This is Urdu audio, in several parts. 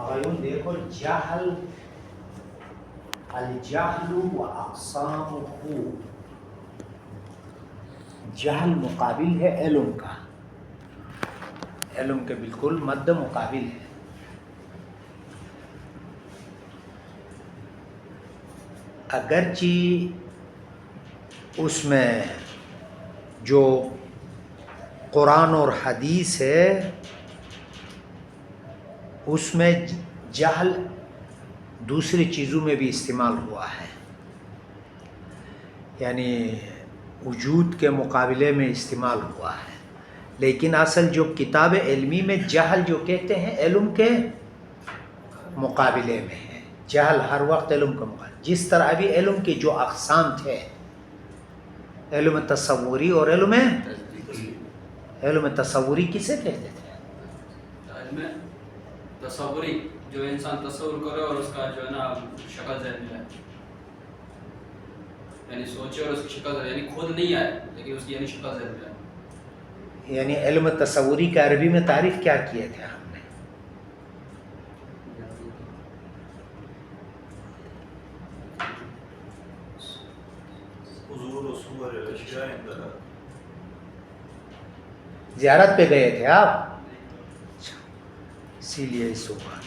آقایون دیکھو جہل الجہل و اقسامہ، جہل مقابل ہے علم کا، علم کے بالکل مد مقابل ہے۔ اگرچہ اس میں جو قرآن اور حدیث ہے اس میں جہل دوسری چیزوں میں بھی استعمال ہوا ہے، یعنی وجود کے مقابلے میں استعمال ہوا ہے، لیکن اصل جو کتاب علمی میں جہل جو کہتے ہیں علم کے مقابلے میں ہے، جہل ہر وقت علم کا مقابلہ، جس طرح ابھی علم کے جو اقسام تھے، علم تصوری اور علم تصوری کسے کہتے تھے؟ علم تصوری جو انسان تصور کرے اور اس کا جو ہے نا شکل ذہن میں آئے، یعنی سوچے اور اس کی شکل ذہن، یعنی خود نہیں آئے لیکن اس کی یعنی شکل ذہن میں آئے۔ یعنی علم تصوری کا عربی میں تعریف کیا کیے تھے ہم نے؟ زیارت پہ گئے تھے آپ، اسی لیے صبح۔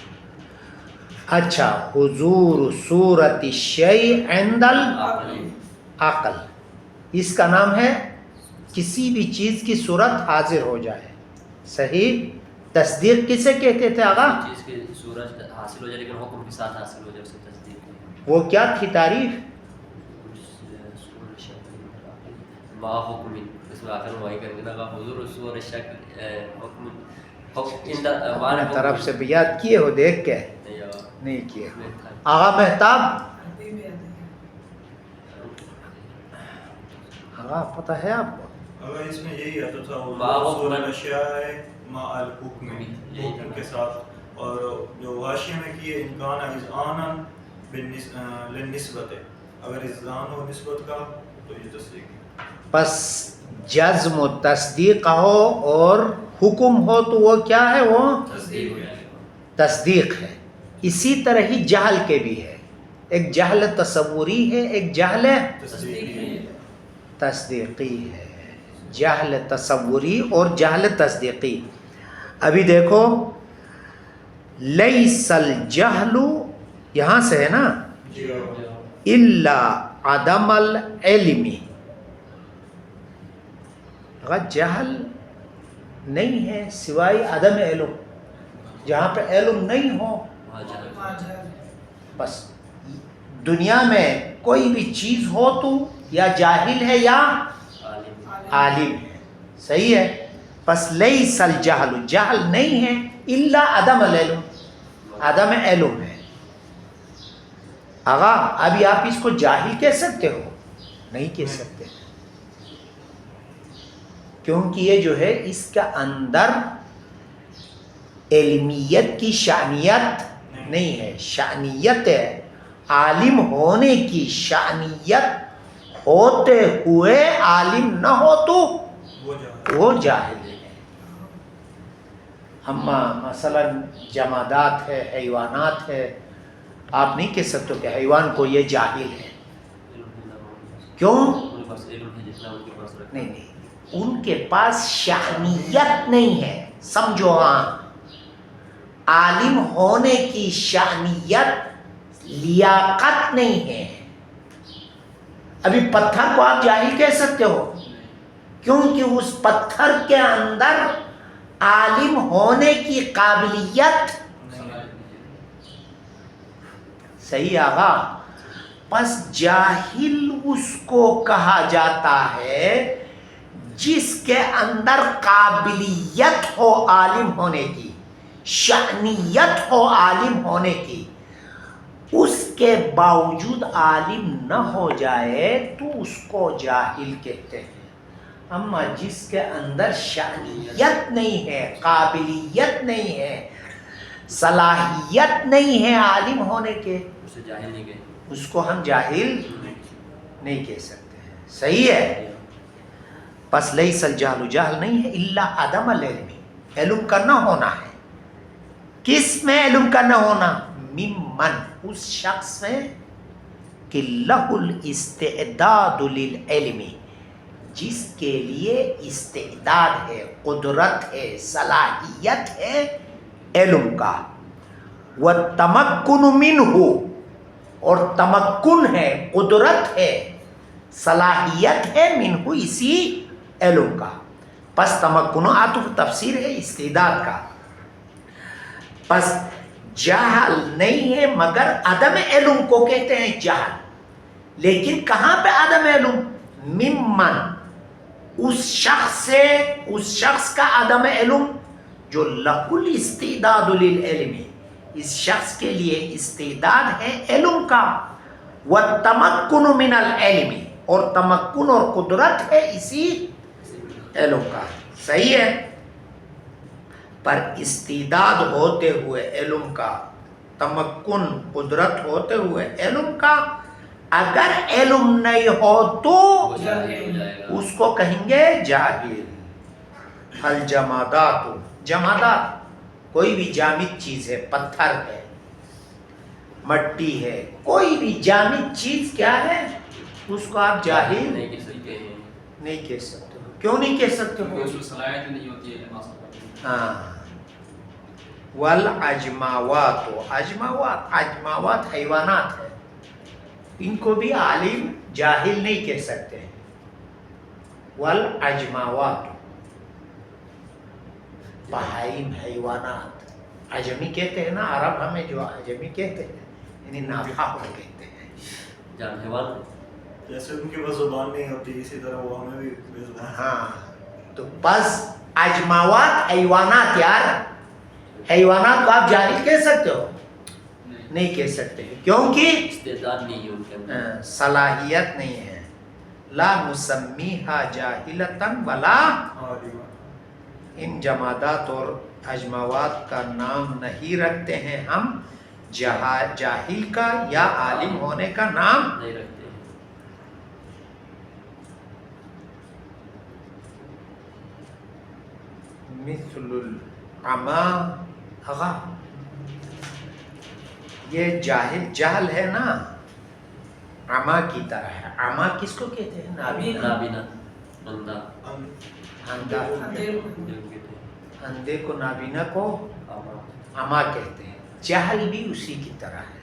اچھا، حضور صورت الشیء عند العقل، اس کا نام ہے کسی بھی چیز کی صورت حاضر ہو جائے، صحیح؟ تصدیق کسے کہتے تھے آقا؟ چیز کی صورت حاصل ہو جائے لیکن حکم کے ساتھ حاصل ہو جائے، اسے تصدیق۔ وہ کیا تھی تعریف؟ ما حکم، اس میں آخر میں وہی کریں گے نا، حضور صور الشک حکم، اپنے طرف سے بھی یاد کیے ہو دیکھ کے؟ نہیں کیے۔ آغا مہتاب، آغا پتہ ہے آپ کو؟ اگر اس میں یہی آتا تھا حضور الاشیاء مع الحکم، حکم کے ساتھ، اور جو حاشیے میں کیے امکان اذعانا للنسبت، اگر اذعان ہو نسبت کا تو یہ تصدیق ہے۔ پس جزم و تصدیق ہو اور حکم ہو تو وہ کیا ہے؟ وہ تصدیق ہے۔ اسی طرح ہی جہل کے بھی ہے، ایک جہل تصوری ہے، ایک جہل تصدیقی ہے، جہل تصوری اور جہل تصدیقی۔ ابھی دیکھو لیس الجہل، یہاں سے ہے نا، الا عدم العلم، جہل نہیں ہے سوائے عدم علم، جہاں پہ علم نہیں ہو بس دنیا میں کوئی بھی چیز ہو تو یا جاہل ہے یا عالم ہے، صحیح ہے؟ پس لیس الجہل، جہل نہیں ہے، الا عدم العلم، عدم علم ہے۔ آغا ابھی آپ اس کو جاہل کہہ سکتے ہو؟ نہیں کہہ سکتے، کیونکہ یہ جو ہے اس کا اندر علمیت کی شانیت نہیں ہے، شانیت ہے عالم ہونے کی، شانیت ہوتے ہوئے عالم نہ ہو تو وہ جاہل ہے۔ اما مثلا جمادات ہے، حیوانات ہے، آپ نہیں کہہ سکتے کہ حیوان کو یہ جاہل ہے، کیوں؟ نہیں، ان کے پاس شأنیت نہیں ہے، سمجھو، ہاں عالم ہونے کی شأنیت لیاقت نہیں ہے۔ ابھی پتھر کو آپ جاہل کہہ سکتے ہو؟ کیونکہ اس پتھر کے اندر عالم ہونے کی قابلیت، صحیح آغا؟ پس جاہل اس کو کہا جاتا ہے جس کے اندر قابلیت ہو عالم ہونے کی، شأنیت ہو عالم ہونے کی، اس کے باوجود عالم نہ ہو جائے تو اس کو جاہل کہتے ہیں۔ اما جس کے اندر شأنیت نہیں ہے، قابلیت نہیں ہے، صلاحیت نہیں ہے عالم ہونے کے، اسے جاہل نہیں کہتے، اس کو ہم جاہل نہیں کہہ سکتے ہیں، صحیح ہے؟ پس لیس الجہل، جہل نہیں ہے، الا عدم العلم، علم کا نہ ہونا ہے۔ کس میں علم کا نہ ہونا؟ ممن، اس شخص میں کہ لہ الاستعداد للعلم، جس کے لیے استعداد ہے، قدرت ہے، صلاحیت ہے علم کا، والتمکن منہ، اور تمکن ہے، قدرت ہے، صلاحیت ہے، منہ اسی علم کا. پس تمکن عطف تفسیر ہے استعداد کا. پس جہل نہیں ہے مگر عدم علم کو کہتے ہیں جہل. لیکن کہاں پہ عدم علم؟ ممن، اس شخص سے، اس شخص کا عدم علم جو لہ الاستعداد للعلم، اس شخص کے لیے استعداد ہے علم کا، والتمکن من العلم، اور تمکن اور قدرت ہے اسی علم کا. صحیح ہے. پر استعداد ہوتے ہوئے علم کا، تمکن قدرت ہوتے ہوئے علم کا، اگر علم نہیں ہو تو اس کو کہیں گے جاہل. الجمادات، جمادات کوئی بھی جامد چیز ہے، پتھر ہے، مٹی ہے، کوئی بھی جامد چیز کیا ہے، اس کو آپ جاہل نہیں کہہ سکتے ہو. کیوں نہیں کہہ سکتے ہو؟ اس میں صلاحیت نہیں ہوتی ہے. ہاں. والاجماوات، اجماوات، اجماوات حیوانات ہیں، ان کو بھی عالم جاہل نہیں کہہ سکتے. والاجماوات، بہائم، حیوانات، عجمی کہتے ہیں نا، عرب ہمیں جو عجمی کہتے ہیں یعنی نافقہ کہتے ہیں. جانور جیسے ان کے پاس زبان نہیں ہوتی اسی طرح وہ ہمیں بھی بے زبان. ہاں. تو بس اجماوات حیوانات، یار حیوانات کو آپ جاہل کہہ سکتے ہو؟ نہیں کہہ سکتے، کیونکہ استعداد نہیں ہے ان کے اندر، صلاحیت نہیں ہے. لا نسمیہا جاہلتاً ولا، ان جمادات اور اجماوات کا نام نہیں رکھتے ہیں ہم جاہل کا یا عالم ہونے کا نام نہیں رکھتے. مثل العما، یہ جہل ہے نا، عما کی طرح ہے. عما کس کو کہتے ہیں؟ نابینا. نابینا، اندھا، اندھا. اندھے کو، نابینا کو عما کہتے ہیں. جہل بھی اسی کی طرح ہے.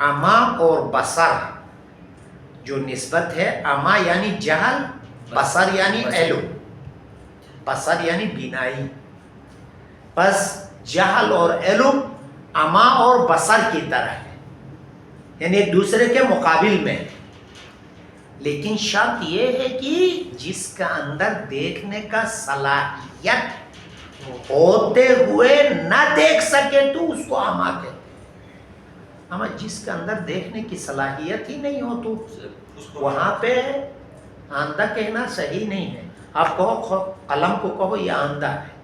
عما اور بصر جو نسبت ہے، عما یعنی جہل، بصر یعنی علم، بصر یعنی بینائی. بس جہل اور علم عما اور بصر کی طرح ہے، یعنی ایک دوسرے کے مقابل میں. لیکن شرط یہ ہے کہ جس کا اندر دیکھنے کا صلاحیت ہوتے ہوئے نہ دیکھ سکے تو اس کو عما کہتے ہیں. اما جس کا اندر دیکھنے کی صلاحیت ہی نہیں ہو تو وہاں پہ اندھا کہنا صحیح نہیں ہے. آپ کہو قلم کو کہو یہ اندھا ہے،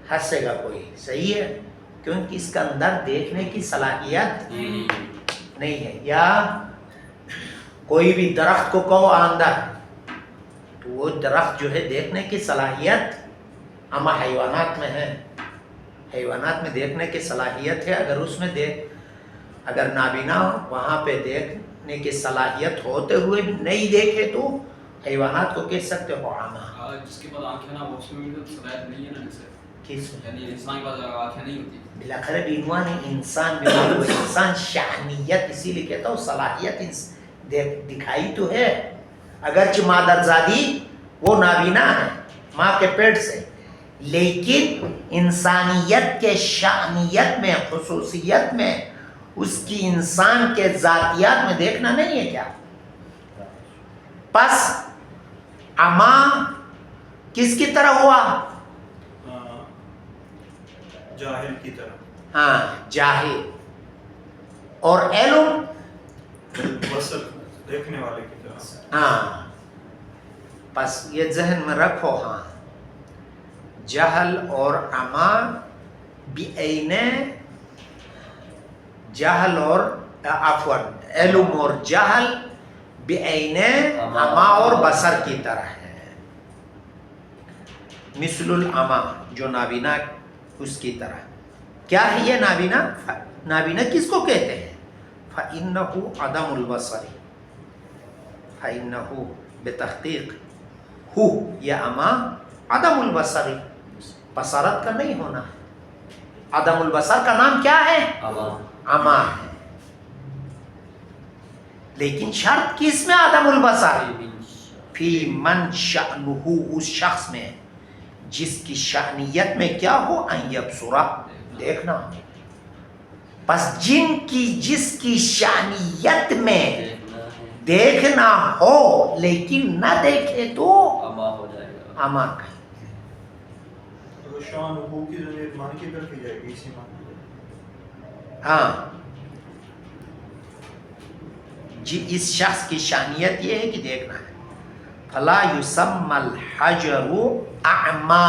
ہنسے گا کوئی، صحیح ہے، کیونکہ اس کا اندر دیکھنے کی صلاحیت نہیں ہے. یا کوئی بھی درخت کو کہو اندھا ہے، تو وہ درخت جو ہے دیکھنے کی صلاحیت اما حیوانات میں ہے. حیوانات میں دیکھنے کی صلاحیت ہے. اگر اس میں اگر نابینا وہاں پہ دیکھنے کی صلاحیت ہوتے ہوئے بھی نہیں دیکھے تو حیوانات کو کہہ سکتے ہو عما. جس کے پاس آنکھیں نہ ہو اس میں بھی صلاحیت نہیں ہے نا. جیسے کس یعنی انسان کے پاس آنکھیں نہیں ہوتی. بالاخره بعنوان انسان میں انسان شأنیت اسی لیے کہتا ہوں، صلاحیت دکھائی تو ہے. اگرچہ مادرزادی وہ نابینا ہے ماں کے پیٹ سے، لیکن انسانیت کے شأنیت میں، خصوصیت میں، اس کی انسان کے ذاتیات میں دیکھنا نہیں ہے کیا. پس عما کس کی طرح ہوا؟ جاہل کی طرح. ہاں، جاہل. اور علم بصر دیکھنے والے کی طرح. ہاں. پس یہ ذہن میں رکھو. ہاں، جہل اور عما بعین، جہل اور عفوا علم اور جہل بعین عما اور بصر کی طرح ہے. مثل العما جو نابینا اس کی طرح. کیا ہے یہ نابینا؟ نابینا کس کو کہتے ہیں؟ فَإِنَّهُ عَدَمُ الْبَصَرِ، فَإِنَّهُ بتحقیق ہو یہ اما عدم البصر، بصارت کا نہیں ہونا ہے۔ عدم البصر کا نام کیا ہے؟ اما ہے، لیکن شرط کس میں عدم البصر؟ فی من شأنہ، اس شخص میں جس کی شأنیت میں کیا ہو؟ ان یبصرہ، دیکھنا۔ پس جس کی شأنیت میں دیکھنا ہو لیکن نہ دیکھے تو اما ہو جائے گا، اما کہیں۔ اگر شان ہو کی ضرورت مان کی کر کی جائے گی اسی مان کی۔ ہاں جی، اس شخص کی شانیت یہ ہے کہ دیکھنا ہے۔ فلا یسمى الحجر اعما،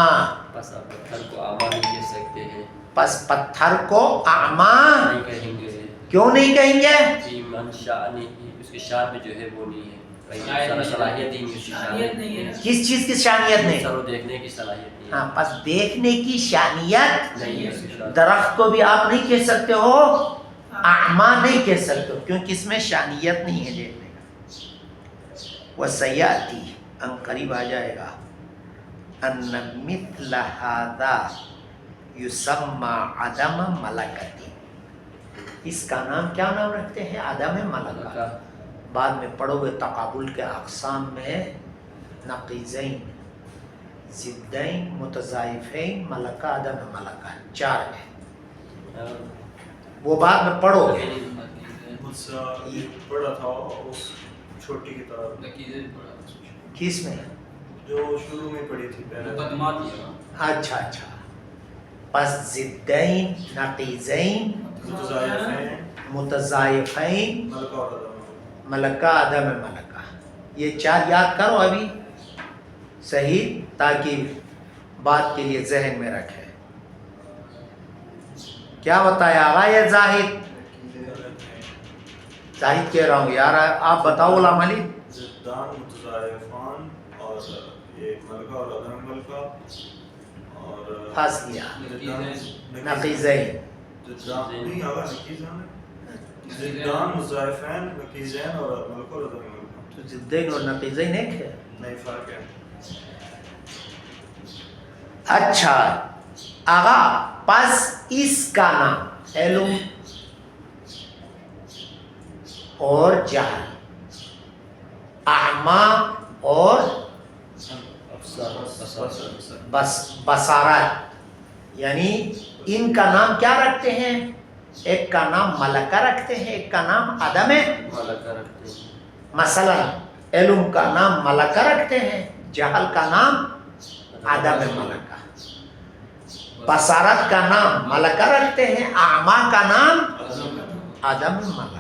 بس آپ پتھر کو اما نہیں کہہ سکتے ہیں، پس پتھر کو اعما نہیں کہیں گے، کیوں نہیں کہیں گے؟ فی من شأنہ، اس کی شان میں جو ہے وہ نہیں ہے، صلاحیت ہی نہیں، اس کی شانیت نہیں ہے، کس چیز کی شانیت نہیں؟ سر دیکھنے کی صلاحیت نہیں ہے، ہاں، پس دیکھنے کی شانیت نہیں ہے اس کی شان۔ درخت کو بھی آپ نہیں کہہ سکتے ہو اعما نہیں کہہ سکتے ہو، کیونکہ اس میں شانیت نہیں ہے دیکھنے کا۔ وَسَيَأْتِي، ان قریب آ جائے گا، ان مثل هذا یسمى عدم ملکتی، اس کا نام کیا نام رکھتے ہیں؟ عدم ملکہ۔ بعد میں پڑھو گے تقابل کے اقسام میں نقیضین، ضدین، متضائفین، ملکہ، عدم ملکہ، 4 ہیں، وہ بعد میں پڑھو گے۔ مجھ سے یہ پڑھا تھا اس چھوٹی کتاب کس میں؟ جو شروع میں پڑھی تھی پہلے۔ مقدمات یہ اچھا اچھا، پس ضدین، نقیضین، متضائفین، متضائفین، ملکہ اور عدم۔ ملکہ، عدم ملکہ، یہ 4 یاد کرو ابھی صحیح، تاکہ بات کے لیے ذہن میں رکھے۔ کیا بتایا آغا یہ زاہد؟ زاہد کہہ رہا ہوں یار، آپ بتاؤ علامہ علی۔ ضدان، متضائفان، اور یہ ملکہ اور عدم ملکہ، اور پھنس گیا، نقیضین، ضدان نہیں آگا، نقیزان ہے، ضدان، متضائفین، نقیزین اور ملکہ اور عدم ملکہ۔ تو ضدین اور نقیضین ایک ہے؟ نہیں، فرق ہے۔ اچھا آغا، پس اس کا نام علم اور جہل، اعما اور بصارت، یعنی ان کا نام کیا رکھتے ہیں؟ ایک کا نام ملکہ رکھتے ہیں، ایک کا نام عدم ملکہ رکھتے ہیں، مثلا علم کا نام ملکہ رکھتے ہیں، جہل کا نام عدم ملکہ، بصارت کا نام ملکہ رکھتے ہیں، اعما کا نام عدم ملکہ۔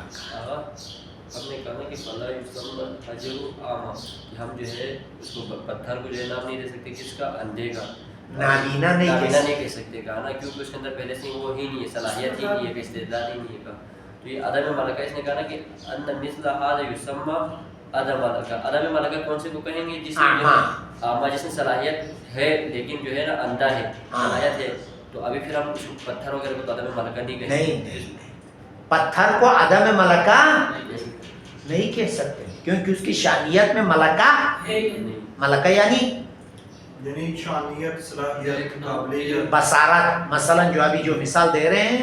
ہم نے کہا کہ فلا یسمى الحجر اعما، کہ ہم جو ہے اس کو پتھر کو جو ہے نام نہیں دے سکتے، کس کا؟ اندھے کا، نابینا نہیں کہہ سکتے، کہا نا، کیونکہ اس کے اندر پہلے سے وہ ہی نہیں ہے، صلاحیت ہی نہیں ہے، استعداد ہی نہیں ہے کا۔ تو یہ عدم ملکہ، اس نے کہا نا کہ ان مثل هذا یسمى عدم ملکہ۔ عدم ملکہ کون سے کو کہیں گے؟ جس میں اعما، جس میں صلاحیت ہے لیکن جو ہے نا اندھا ہے، صلاحیت ہے، تو ابھی پھر ہم اس پتھر وغیرہ کو عدم ملکہ نہیں کہیں گے، نہیں، پتھر کو عدم ملکہ نہیں کہہ سکتے، کیونکہ اس کی شانیت میں ملکہ، ملکہ یعنی شانیت، صلاحیت، قابلیت، بصارت، مثلا جو ابھی جو مثال دے رہے ہیں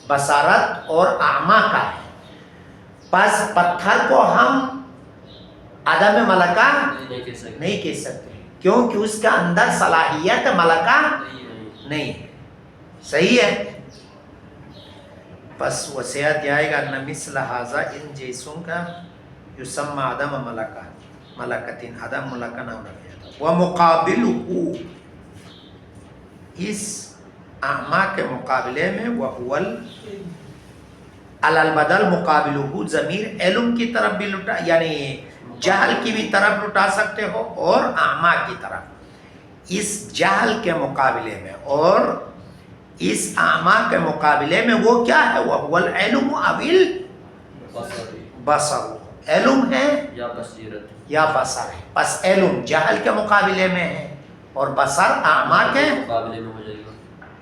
بصارت اور اعما کا ہے، پس پتھر کو ہم عدم ملکہ نہیں کہہ سکتے، کیونکہ اس کا اندر صلاحیت ملکہ نہیں ہے، صحیح ہے۔ پس وسیعت آئے گا نہ مثل هذا، ان جیسوں کا یسمى عدم ملکہ، ملکتین، عدم ملکہ نام رکھا جاتا ہے۔ ومقابلہ، اس اعما کے مقابلے میں، وہو البدل، مقابلہ ضمیر علم کی طرف بھی لٹا، یعنی جہل کی بھی طرف لٹا سکتے ہو اور اعما کی طرف، اس جہل کے مقابلے میں اور اس اعما کے مقابلے میں وہ کیا ہے؟ وہو العلم او البصر، علم ہے یا بصیرت، یا بصر ہے، پس علم جہل کے مقابلے میں ہے اور بصر اعما کے مقابلے میں ہو جائے گا۔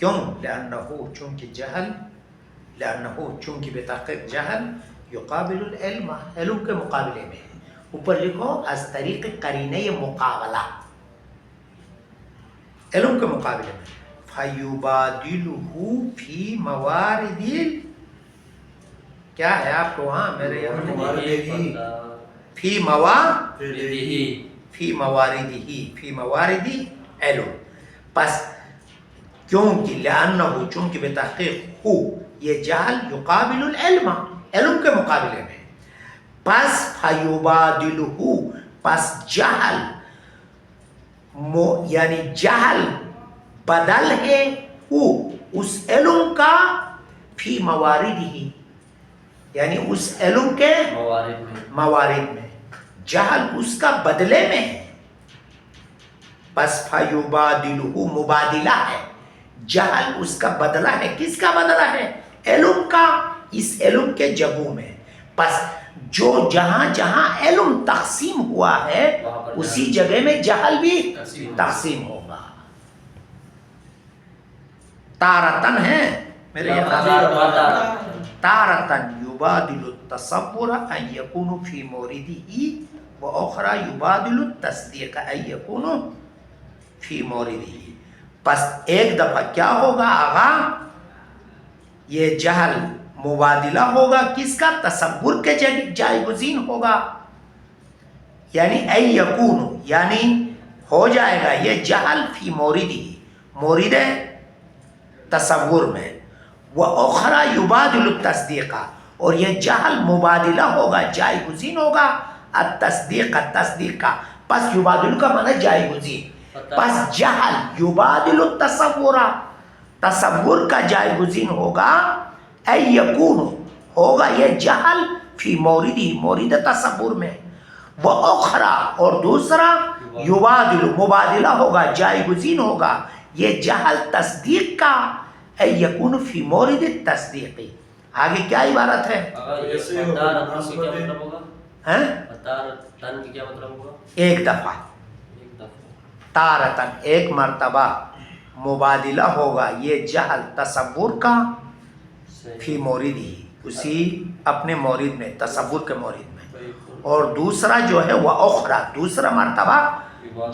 کیوں؟ لأنه چونکہ جہل، لأنه چونکہ بتحقیق جہل یقابل العلم، علم کے مقابلے میں ہے. اوپر لکھو از طریق قرینہ مقابلہ، علم کے مقابلے میں. فَيُبَادِلُهُ فِي مَوَارِدِ، کیا ہے آپ کو وہاں میرے یہاں فی موارد علم. پس کیونکہ لأنه چونکہ بتحقیق ہو یہ جہل یقابل العلم، علم کے مقابلے میں. پس فیبادلہ، پس جہل یعنی جہل بدل ہے ہو اس علم کا فی مواردہ، یعنی اس علم کے موارد میں جہل اس کا بدلے میں ہے. پس فیبادلہ مبادلہ ہے، جہل اس کا بدلہ ہے. کس کا بدلہ ہے؟ علم کا، اس علم کے جگہوں میں. پس جو جہاں جہاں علم تقسیم ہوا ہے اسی جگہ میں جہل بھی تقسیم ہوگا. تارتن ہے میرے یہاں، تارتن یبادل التصور ان یکون فی موردہ و اخرى یبادل التصدیق ان یکون فی موردہ. پس ایک دفعہ کیا ہوگا آغا؟ یہ جہل مبادلہ ہوگا کس کا؟ تصور کے جائے گزین ہوگا. یعنی اے یکون، یعنی ہو جائے گا یہ جہل فی موردی، مورد تصور میں. وَأُخْرَى يُبَادِلُ التصدیق، اور یہ جہل مبادلہ ہوگا، جائے گزین ہوگا التصدیق، تصدیق کا. پس یبادل کا معنی جائے گزین. پس جہل یبادل التصور، تصور کا جائے گزین ہوگا. اے یکون، ہوگا یہ جہل فی موردی، مورد تصور میں. وَأُخْرَى، اور دوسرا یبادل مبادلہ ہوگا، جائے گزین ہوگا یہ جہل تصدیق کا. اے یکون فی مورد تصدیقی. آگے کیا عبارت ہے؟ ایک دفعہ، تارتن ایک مرتبہ، مبادلہ ہوگا یہ جہل تصور کا فی موردی، اسی اپنے مورد میں، تصور کے مورد میں. اور دوسرا جو ہے وہ اخرى، دوسرا مرتبہ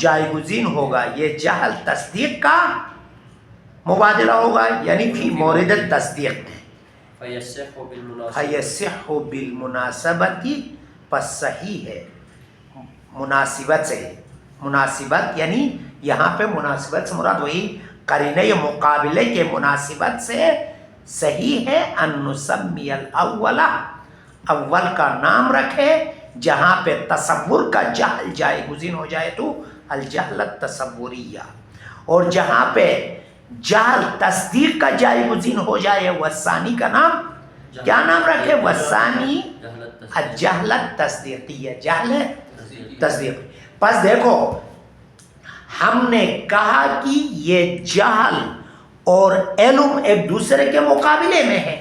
جائے گزین ہوگا یہ جہل تصدیق کا مبادلہ ہوگا، یعنی فی مورد تصدیق میں. فیصح بالمناسبت، پس صحیح ہے مناسبت سے. مناسبت یعنی یہاں پہ مناسبت سے مراد وہی قرینہ مقابلے کے مناسبت سے صحیح ہے. ان نسمی الاول، اول کا نام رکھے جہاں پہ تصور کا جہل جائے گزین ہو جائے تو الجہل التصوریہ، اور جہاں پہ جہل تصدیق کا جائے گزین ہو جائے والثانی کا نام کیا نام رکھے؟ والثانی الجہل التصدیقیہ، جہل تصدیق. پس دیکھو ہم نے کہا کہ یہ جہل اور علم ایک دوسرے کے مقابلے میں ہے.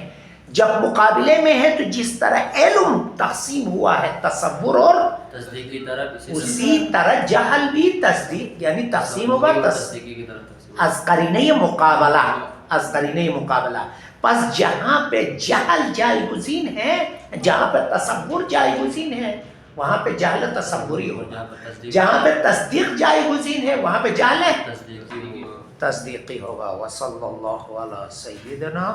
جب مقابلے میں ہے تو جس طرح علم تقسیم ہوا ہے تصور اور تصدیق کی طرف، اسی طرح جہل بھی تصدیق یعنی تقسیم ہوگا از قرینہ مقابلہ، از قرینہ مقابلہ. پس جہاں پہ جہل جائے گزین ہے، جہاں پہ تصور جائے گزین ہے وہاں پہ جہل تصوری ہوگا. جہاں پہ تصدیق جائے گزین ہے وہاں پہ جہل تصدیقی ہوگا. وصلی اللہ علی سیدنا